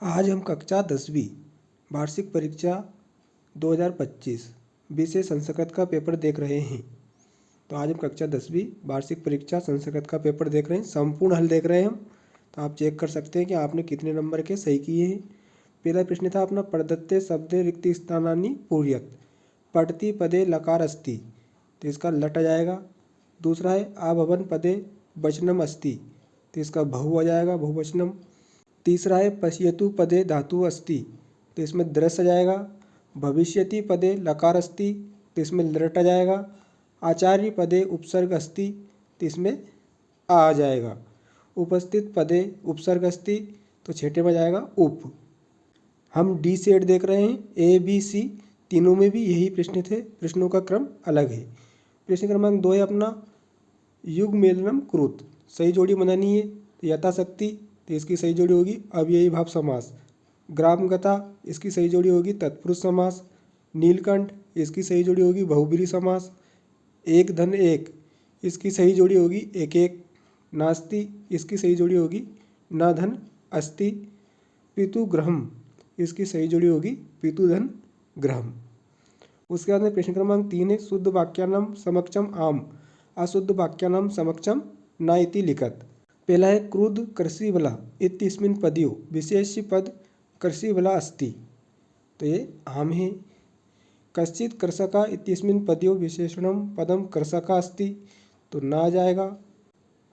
आज हम कक्षा 10वीं वार्षिक परीक्षा 2025 विषय संस्कृत का पेपर देख रहे हैं। तो आज हम कक्षा 10वीं वार्षिक परीक्षा संस्कृत का पेपर देख रहे हैं, संपूर्ण हल देख रहे हैं हम। तो आप चेक कर सकते हैं कि आपने कितने नंबर के सही किए हैं। पहला प्रश्न था अपना, प्रदत्ते शब्दे रिक्त स्थानानि पूर्यत पठति पदे लकार अस्ति, तो इसका लट आ जाएगा। दूसरा है आभवन पदे वचनम अस्ति, तो इसका बहु आ जाएगा, बहुवचनम। तीसरा है पश्यतु पदे धातु अस्ति, तो इसमें दृश्य आ जाएगा। भविष्यति पदे लकार अस्ति, तो इसमें लट आ जाएगा। आचार्य पदे उपसर्ग अस्ति, तो इसमें आ जाएगा। उपस्थित पदे उपसर्ग अस्ति, तो छठे में जाएगा उप। हम डी सेट देख रहे हैं, ए बी सी तीनों में भी यही प्रश्न थे, प्रश्नों का क्रम अलग है। प्रश्न क्रमांक 2 है अपना, युग मेलनम कृत, सही जोड़ी बनानी है। यथाशक्ति, तो इसकी सही जोड़ी होगी अव्ययी भाव समास। ग्रामगता, इसकी सही जोड़ी होगी तत्पुरुष समास। नीलकंठ, इसकी सही जोड़ी होगी बहुब्रीहि समास। एक धन एक, इसकी सही जोड़ी होगी एक एक। नास्ति, इसकी सही जोड़ी होगी न धन अस्ति। पितुग्रहम, इसकी सही जोड़ी होगी पितुधन ग्रहम। उसके बाद में प्रश्न क्रमांक 3 है, शुद्ध वाक्यानाम समक्षम आम अशुद्ध वाक्यानाम समक्षम न इति लिखत। पहला है क्रुद्ध कृषिवला इत्यस्मिन् पदयो विशेष्य पद कृषिवला अस्ति, तो ये आम है। कश्चित् कृषका इत्यस्मिन् पदयो विशेषणम पदम कृषका अस्ति, तो ना आ जाएगा।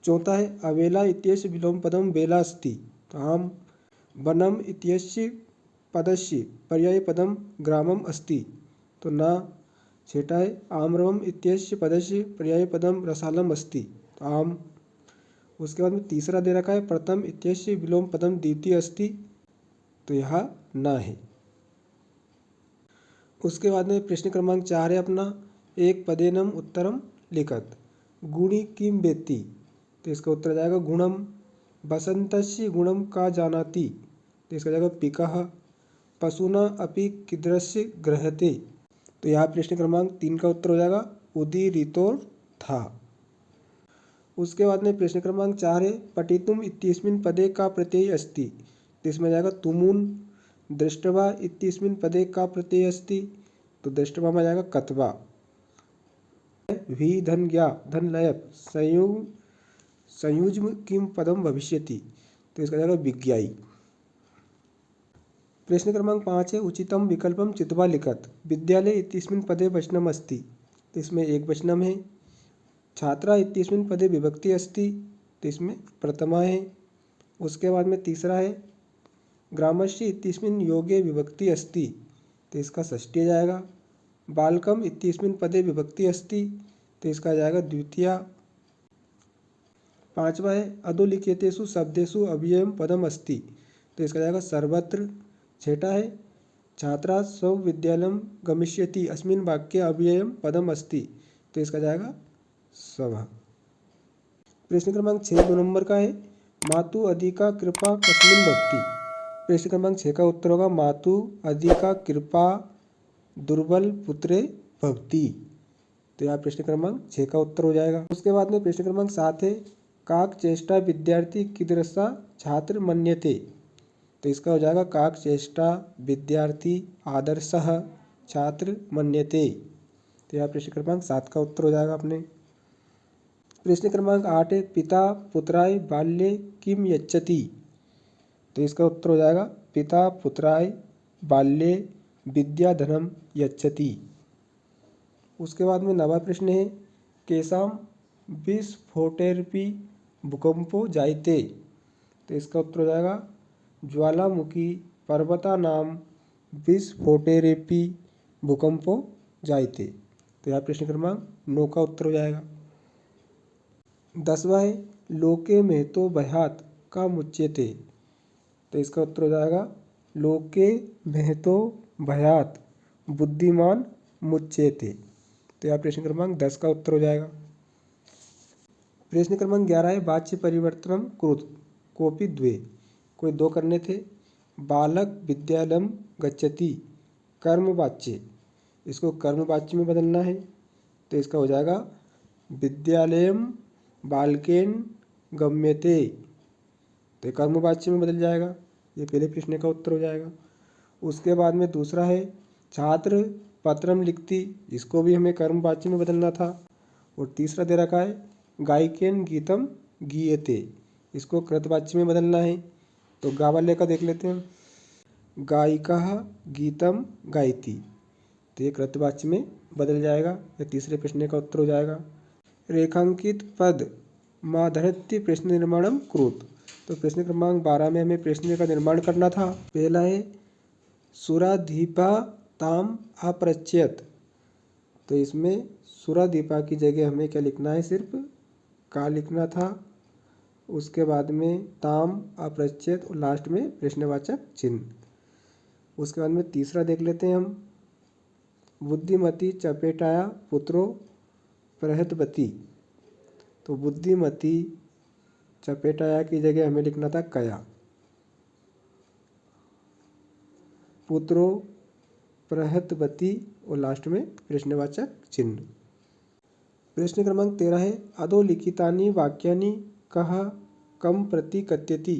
चौथा है अवेला इत्यस्य विलोम पदम वेला अस्ति, तो आम। वनम इत्यस्य पदस्य पर्याय पदम ग्रामम अस्ति, तो ना। छठा है आम्रवम इत्यस्य पदस्य पर्याय पदम रसालम अस्ति, तो आम। उसके बाद में तीसरा दे रखा है प्रथम इत्यस्य विलोम पदम द्वितीय अस्ति, तो यह ना है। उसके बाद में प्रश्न क्रमांक 4 है अपना, एक पदेनम उत्तरम लिखत। गुणी किम वेत्ति, तो इसका उत्तर आ जाएगा गुणम। बसंतस्य गुणम का जानाति, तो इसका जाएगा पिकः। पशुना अपि कीदृश्य गृह्यते, तो यहाँ प्रश्न क्रमांक 3 का उत्तर हो जाएगा उदीरितोर था। उसके बाद में प्रश्न क्रमांक 4 है पठितुम इत्यस्मिन् पदे का प्रत्यय अस्ति, तो इसमें जाएगा तुमुन। दृष्टवा इत्यस्मिन् पदे का प्रत्यय अस्ति, तो दृष्टवा में जाएगा कत्वा। भी धन ज्ञा धन लयप संयुज्म किम पदम भविष्यति, तो इसका जाएगा विज्ञाई। प्रश्न क्रमांक 5 है उचितम विकल्पम चित्वा लिखत। विद्यालय इत्यस्मिन् पदे वचनम अस्ति, तो इसमें एक वचनम है। छात्रा इत्यस्मिन् पदे विभक्ति अस्ति, तो इसमें प्रथमा है। उसके बाद में तीसरा है ग्रामस्य इत्यस्मिन् योगे विभक्ति अस्ति, तो इसका षष्ठी जाएगा। बालकम इत्यस्मिन् पदे विभक्ति अस्ति, तो इसका जाएगा द्वितीया। पांचवा है अधोलिखितेषु शब्देषु अव्ययम पदम अस्ति, तो इसका जाएगा सर्वत्र। छठा है छात्रा स्वविद्यालयं गमिष्यति अस्मिन् वाक्ये अव्ययम पदम अस्ति, तो इसका जाएगा सभा। प्रश्न क्रमांक 6 2 नंबर का है, मातु अधिका कृपा कस्मिन् भवति। प्रश्न क्रमांक 6 का उत्तर होगा मातु अधिका कृपा दुर्बल पुत्रे भवति, तो यहाँ प्रश्न क्रमांक 6 का उत्तर हो जाएगा। उसके बाद में प्रश्न क्रमांक 7 है काक चेष्टा विद्यार्थी कीदृशा छात्र मन्यते, तो इसका हो जाएगा काक चेष्टा विद्यार्थी आदर्शः छात्र मन्यते, तो यहाँ प्रश्न क्रमांक 7 का उत्तर हो जाएगा अपने। प्रश्न क्रमांक 8 है पिता पुत्राय बाल्ये किम यच्छति, तो इसका उत्तर हो जाएगा पिता पुत्राय बाल्ये विद्याधनम यच्छति। उसके बाद में 9वां प्रश्न है केशाम विस्फोटेरपि भूकंपो जायते, तो इसका उत्तर हो जाएगा ज्वालामुखी पर्वतानाम विस्फोटेरेपि भूकंपो जायते, तो यहाँ प्रश्न क्रमांक 9 का उत्तर हो जाएगा। 10वां है लोके महतो भयात का मुच्यते, तो इसका उत्तर हो जाएगा लोके महतो भयात बुद्धिमान मुच्यते, तो यहाँ प्रश्न क्रमांक 10 का उत्तर हो जाएगा। प्रश्न क्रमांक 11 है वाच्य परिवर्तनम कुरुत कोपि द्वे, कोई दो करने थे। बालक विद्यालयम गच्छति कर्म वाच्य, इसको कर्म वाच्य में बदलना है, तो इसका हो जाएगा विद्यालयम बालकेन गम्यते, तो कर्म वाच्य में बदल जाएगा। ये पहले प्रश्न का उत्तर हो जाएगा। उसके बाद में दूसरा है छात्र पत्रम लिखती, इसको भी हमें कर्मवाची में बदलना था। और तीसरा दे रखा है गायकेन गीतम गीयते, इसको कृतवाची में बदलना है। तो गा वाले का देख लेते हैं हम। गायिका गीतम गायती, तो ये कृतवाची में बदल जाएगा। ये तीसरे प्रश्न का उत्तर हो जाएगा। रेखांकित पद माधरत्य प्रश्न निर्माणम कुरुत, तो प्रश्न क्रमांक 12 में हमें प्रश्न का निर्माण करना था। पहला है सुराधीपा ताम अप्रच्यत, तो इसमें सुरादीपा की जगह हमें क्या लिखना है, सिर्फ का लिखना था। उसके बाद में ताम अप्रच्यत और लास्ट में प्रश्नवाचक चिन्ह। उसके बाद में तीसरा देख लेते हैं हम। बुद्धिमती चपेटाया पुत्रो प्रहतवती, तो बुद्धिमती चपेटाया की जगह हमें लिखना था कया। पुत्रो प्रहतवती और लास्ट में प्रश्नवाचक चिन्ह। प्रश्न क्रमांक 13 है अधोलिखितानि वाक्यानि कः कम प्रति कथ्यति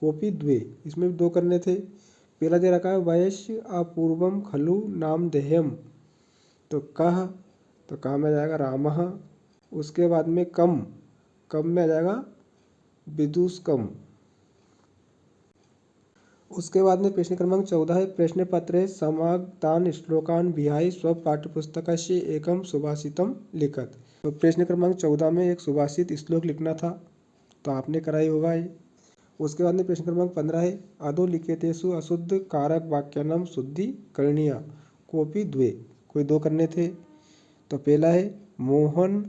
कोपि द्वे, इसमें दो करने थे। पहला दे रखा है वयस्य अपूर्वम खलु नामधेयम, तो कः, तो कहाँ में आ जाएगा रामः। उसके बाद में कम, कम में आ जाएगा विदुषकम। उसके बाद में प्रश्न क्रमांक 14 है प्रश्न पत्रे समागतान श्लोकान विहाय स्व पाठ्यपुस्तकस्य एकम सुभाषितम लिखत, तो प्रश्न क्रमांक 14 में एक सुभाषित श्लोक लिखना था, तो आपने कराई होगा ये। उसके बाद में प्रश्न क्रमांक 15 है अधोलिखितेषु अशुद्ध कारक वाक्यानां शुद्धि करणीया कोपि द्वे, कोई दो करने थे। तो पहला है मोहन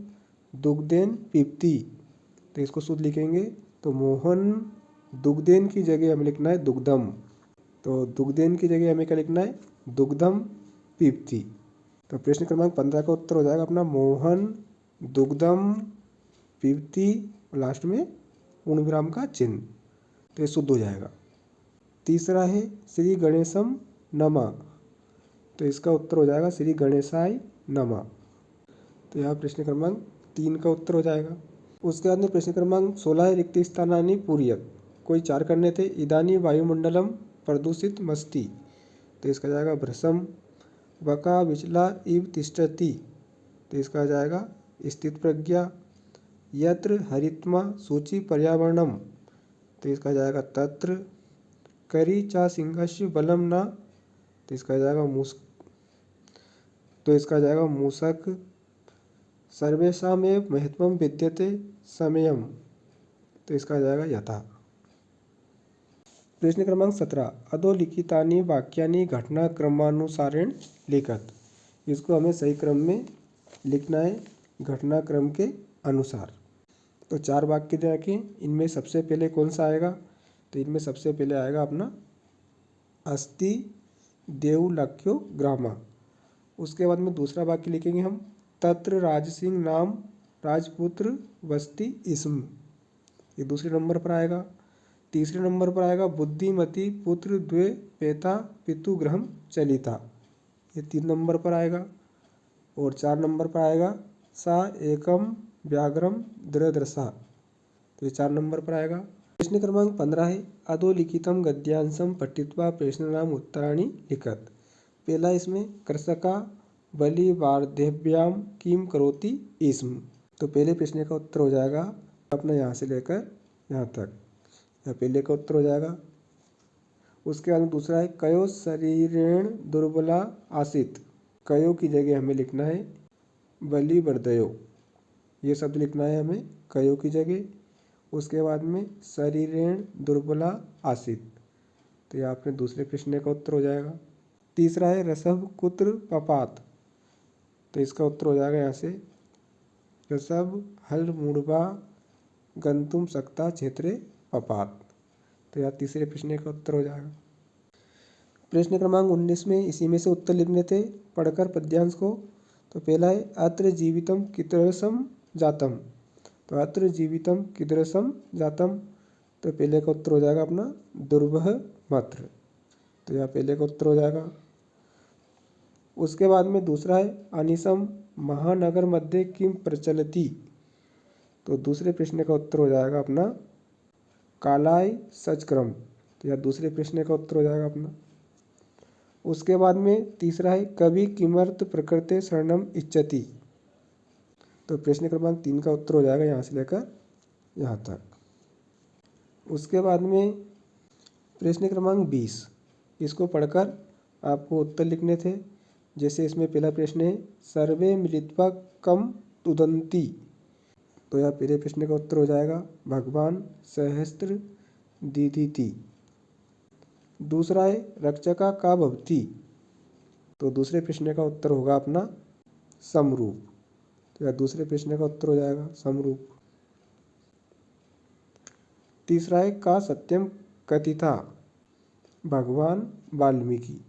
दुग्धेन पीप्ति, तो इसको शुद्ध लिखेंगे, तो मोहन दुग्धेन की जगह हमें लिखना है दुग्धम, तो दुग्धेन की जगह हमें क्या लिखना है दुग्धम पीप्ति। तो प्रश्न क्रमांक 15 का उत्तर हो जाएगा अपना मोहन दुग्धम पीप्ति, लास्ट में पूर्ण विराम का चिन्ह, तो ये शुद्ध हो जाएगा। तीसरा है श्री गणेशम नमा, तो इसका उत्तर हो जाएगा श्री गणेशाय नमा, तो यहाँ प्रश्न क्रमांक 3 का उत्तर हो जाएगा। उसके बाद में प्रश्न क्रमांक 16 है रिक्त स्थानानि पूरयत, कोई 4 करने थे। इदानी वायुमंडलम प्रदूषित मस्ति, तो इसका जाएगा भ्रसम। वका विचला इव तिष्ठति, तो इसका जाएगा स्थित प्रज्ञा। यत्र हरित्मा सूचि पर्यावरणम, तो इसका जाएगा तत्र। करी चा सिंहस्य बलम न, तो इसका जाएगा मूषक। सर्वेषामेव महत्वम विद्यते समयम, तो इसका जाएगा यथा। प्रश्न क्रमांक 17 अधोलिखितानि वाक्यानि घटनाक्रमानुसारेण लिखत, इसको हमें सही क्रम में लिखना है घटनाक्रम के अनुसार। तो 4 वाक्य दे रखे, इनमें सबसे पहले कौन सा आएगा, तो इनमें सबसे पहले आएगा अपना अस्ति देवलक्ष्यो ग्रामा। उसके बाद में दूसरा वाक्य लिखेंगे हम तत्र राजसिंह नाम राजपुत्र वस्ती इसम, ये दूसरे नंबर पर आएगा। तीसरे नंबर पर आएगा बुद्धिमती पुत्र द्वे पेता पितु गृहम चलिता, ये 3 नंबर पर आएगा। और 4 नंबर पर आएगा सा एकम व्याघ्रम दृदृशा, तो ये 4 नंबर पर आएगा। प्रश्न क्रमांक 15 है अधोलिखितम गद्यांशम पठित्वा प्रश्नानाम उत्तराणि लिखत। पहला इसमें कृषका बलि वार्धव्याम किम करोति इसम, तो पहले प्रश्न का उत्तर हो जाएगा अपना यहाँ से लेकर यहाँ तक, यह पहले का उत्तर हो जाएगा। उसके बाद दूसरा है कयो शरीरेण दुर्बला आसित, कयो की जगह हमें लिखना है बलि वर्धयो, ये शब्द लिखना है हमें कयो की जगह। उसके बाद में शरीरेण दुर्बला आसित, तो ये आपने दूसरे प्रश्न का उत्तर हो जाएगा। तीसरा है रसभ कुत्र पपात, तो इसका उत्तर हो जाएगा यहाँ से रसभ हल मूढ़वा गंतुम सकता क्षेत्रे पपात, तो यहाँ तीसरे प्रश्न का उत्तर हो जाएगा। प्रश्न क्रमांक 19 में इसी में से उत्तर लिखने थे पढ़कर पद्यांश को। तो पहला है अत्र जीवितम कीदृशम जातम, तो अत्र जीवितम कीदृशम जातम, तो पहले का उत्तर हो जाएगा अपना दुर्वह मात्र, तो यहाँ पहले का उत्तर हो जाएगा। उसके बाद में दूसरा है अनिशम महानगर मध्य किम प्रचलति, तो दूसरे प्रश्न का उत्तर हो जाएगा अपना कालाय सचक्रम, तो यह दूसरे प्रश्न का उत्तर हो जाएगा अपना। उसके बाद में तीसरा है कवि किमर्थ प्रकृते शरणम इच्छति। तो प्रश्न क्रमांक 3 का उत्तर हो जाएगा यहाँ से लेकर यहाँ तक। उसके बाद में प्रश्न क्रमांक 20, इसको पढ़कर आपको उत्तर लिखने थे। जैसे इसमें पहला प्रश्न है सर्वे मिलित्वा कम तुदन्ति। तो यह पहले प्रश्न का उत्तर हो जाएगा भगवान सहस्त्र दीदिति। दूसरा है रक्षका का भवति। तो दूसरे प्रश्न का उत्तर होगा अपना समरूप। तो यह दूसरे प्रश्न का उत्तर हो जाएगा समरूप। तीसरा है का सत्यम कथिता भगवान वाल्मीकि।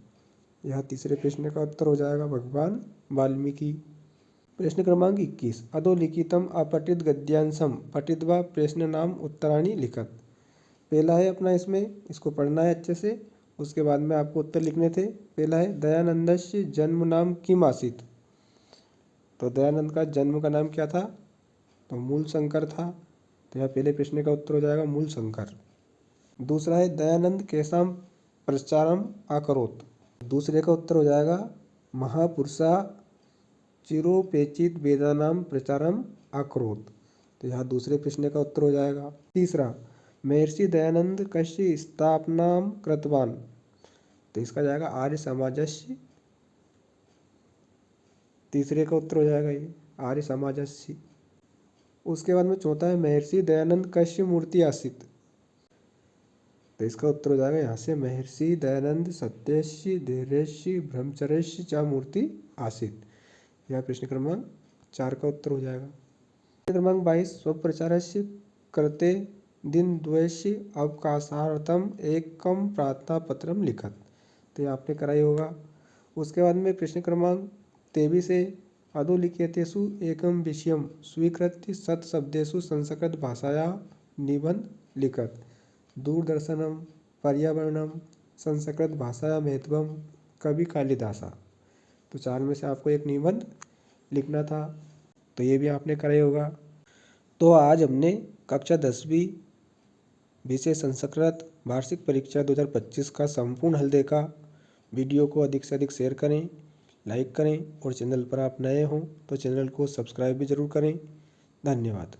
यह तीसरे प्रश्न का उत्तर हो जाएगा भगवान वाल्मीकि। प्रश्न क्रमांक 21 अधोलिखितम अपठित गद्यांशम पठित्वा प्रश्न नाम उत्तराणि लिखत। पहला है अपना इसमें, इसको पढ़ना है अच्छे से, उसके बाद में आपको उत्तर लिखने थे। पहला है दयानंदस्य जन्म नाम किम आसीत। तो दयानंद का जन्म का नाम क्या था? तो मूल शंकर था। तो यह पहले प्रश्न का उत्तर हो जाएगा मूल शंकर। दूसरा है दयानंद केसाम प्रचारम आकरोत। दूसरे का उत्तर हो जाएगा महापुरुषा चिरोपेचित वेदानाम प्रचारम आकरोत। तो यह दूसरे प्रश्न का उत्तर हो जाएगा। तीसरा महर्षि दयानंद कस्य स्थापनाम कृतवान। तो इसका जाएगा आर्य समाजस्य। तीसरे का उत्तर हो जाएगा ये आर्य समाजस्य। उसके बाद में चौथा है महर्षि दयानंद कस्य मूर्ति आसित। तो इसका उत्तर हो जाएगा यहाँ से महर्षि दयानंद सत्यस्य धैर्यस्य ब्रह्मचर्यस्य च मूर्ति आसित। यह प्रश्न क्रमांक 4 का उत्तर हो जाएगा। प्रश्न क्रमांक 22 स्वप्रचारस्य कृते दिनद्वयस्य अवकाशार्थम एकम प्रार्थना पत्रम लिखत। तो ये आपने कराई होगा। उसके बाद में प्रश्न क्रमांक 23 है अधोलिखितेषु एकम विषयम स्वीकृत्य शतशब्देषु संस्कृत भाषाया निबंध लिखत। दूरदर्शनम पर्यावरणम संस्कृत भाषाया महत्वम कवि कालिदासा। तो 4 में से आपको एक निबंध लिखना था, तो ये भी आपने कराई होगा। तो आज हमने कक्षा 10वीं विषय संस्कृत वार्षिक परीक्षा 2025 का संपूर्ण हल देखा। वीडियो को अधिक से अधिक शेयर करें, लाइक करें और चैनल पर आप नए हों तो चैनल को सब्सक्राइब भी ज़रूर करें। धन्यवाद।